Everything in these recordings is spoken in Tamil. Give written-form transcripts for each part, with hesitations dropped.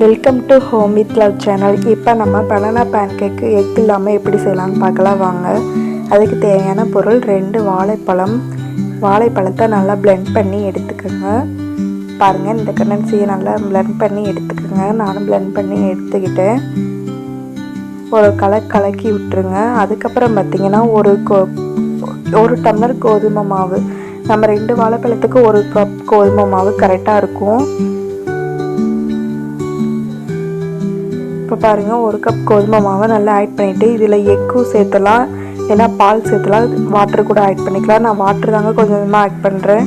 Welcome to home with love channel. இப்போ நம்ம பனானா பேன் கேக்கு எக் இல்லாமல் எப்படி செய்யலாம்னு பார்க்கலாம் வாங்க. அதுக்கு தேவையான பொருள் 2 வாழைப்பழத்தை நல்லா பிளெண்ட் பண்ணி எடுத்துக்கோங்க. பாருங்கள், இந்த கண்டன்சியை நல்லா பிளெண்ட் பண்ணி எடுத்துக்கோங்க. நானும் பிளெண்ட் பண்ணி எடுத்துக்கிட்டேன். ஒரு கலக்கி விட்டுருங்க. அதுக்கப்புறம் பார்த்திங்கன்னா ஒரு டம்ளர் கோதுமை மாவு. நம்ம 2 வாழைப்பழத்துக்கு 1 கப் கோதுமை மாவு கரெக்டாக இருக்கும். இப்போ பாருங்கள், 1 கப் கோதுமை மாவை நல்லா ஆட் பண்ணிவிட்டு இதில் எக்கும் சேர்த்துலாம், ஏன்னா பால் சேர்த்துலாம், வாட்டர் கூட ஆட் பண்ணிக்கலாம். நான் வாட்டர் தாங்க கொஞ்சம் கொஞ்சமாக ஆட் பண்ணுறேன்.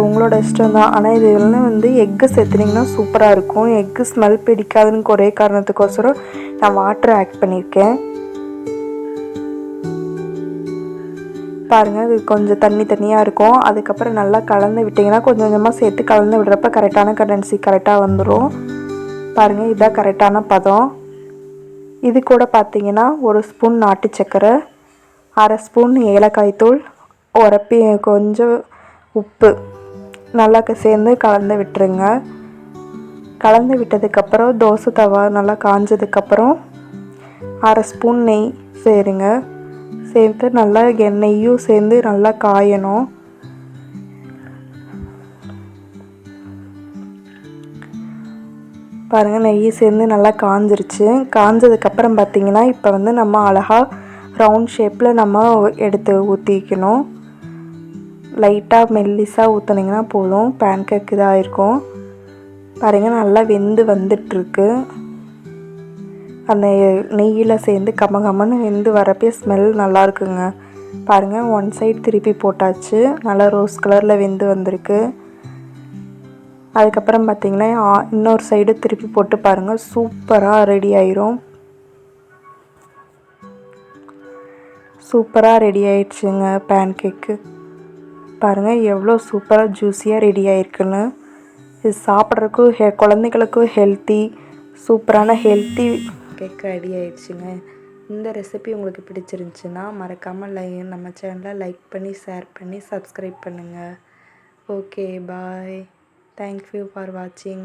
உங்களோட இஷ்டம் தான். ஆனால் இதில் எக்கு சேர்த்துனிங்கன்னா சூப்பராக இருக்கும். எக்கு ஸ்மெல் பிடிக்காதுன்னு ஒரே காரணத்துக்கோசரம் நான் வாட்டர் ஆட் பண்ணியிருக்கேன். பாருங்கள், இது கொஞ்சம் தண்ணியாக இருக்கும். அதுக்கப்புறம் நல்லா கலந்து விட்டிங்கன்னா கொஞ்சம் கொஞ்சமாக சேர்த்து கலந்து விடுறப்ப கரெக்டான கண்டன்சி கரெக்டாக வந்துடும். பாருங்கள், இதுதான் கரெக்டான பதம். இது கூட பார்த்திங்கன்னா 1 ஸ்பூன் நாட்டு சர்க்கரை, 1/2 ஸ்பூன் ஏலக்காய் தூள், கொஞ்சம் உப்பு நல்லா சேர்ந்து கலந்து விட்டுருங்க. கலந்து விட்டதுக்கப்புறம் தோசை தவா நல்லா காஞ்சதுக்கப்புறம் 1/2 ஸ்பூன் நெய் சேருங்க. சேர்த்து நல்லா நெய்யும் சேர்ந்து நல்லா காயணும். பாருங்கள், நெய் சேர்ந்து நல்லா காஞ்சிருச்சு. காஞ்சதுக்கப்புறம் பார்த்திங்கன்னா இப்போ நம்ம அழகாக ரவுண்ட் ஷேப்பில் நம்ம எடுத்து ஊற்றிக்கணும். லைட்டாக மெல்லிஸாக ஊற்றுனீங்கன்னா போதும், பேன் கேக் இதாக இருக்கும். பாருங்கள், நல்லா வெந்து வந்துட்டுருக்கு. அந்த நெய்யில் சேர்ந்து கமகமன்னு வெந்து வரப்பே ஸ்மெல் நல்லா இருக்குங்க. பாருங்கள், 1 சைடு திருப்பி போட்டாச்சு. நல்லா ரோஸ் கலரில் வெந்து வந்திருக்கு. அதுக்கப்புறம் பார்த்திங்கன்னா இன்னொரு சைடு திருப்பி போட்டு பாருங்கள், சூப்பராக ரெடி ஆயிடுச்சுங்க பேன் கேக்கு. பாருங்கள், எவ்வளோ சூப்பராக ஜூஸியாக ரெடி ஆகிருக்குன்னு. இது சாப்பிட்றதுக்கும் குழந்தைகளுக்கும் சூப்பரான ஹெல்த்தி கேக் ரெடி ஆயிடுச்சுங்க. இந்த ரெசிபி உங்களுக்கு பிடிச்சிருந்துச்சுன்னா மறக்காமல் நம்ம சேனலை லைக் பண்ணி, ஷேர் பண்ணி, சப்ஸ்கிரைப் பண்ணுங்கள். Okay, bye. Thank you for watching.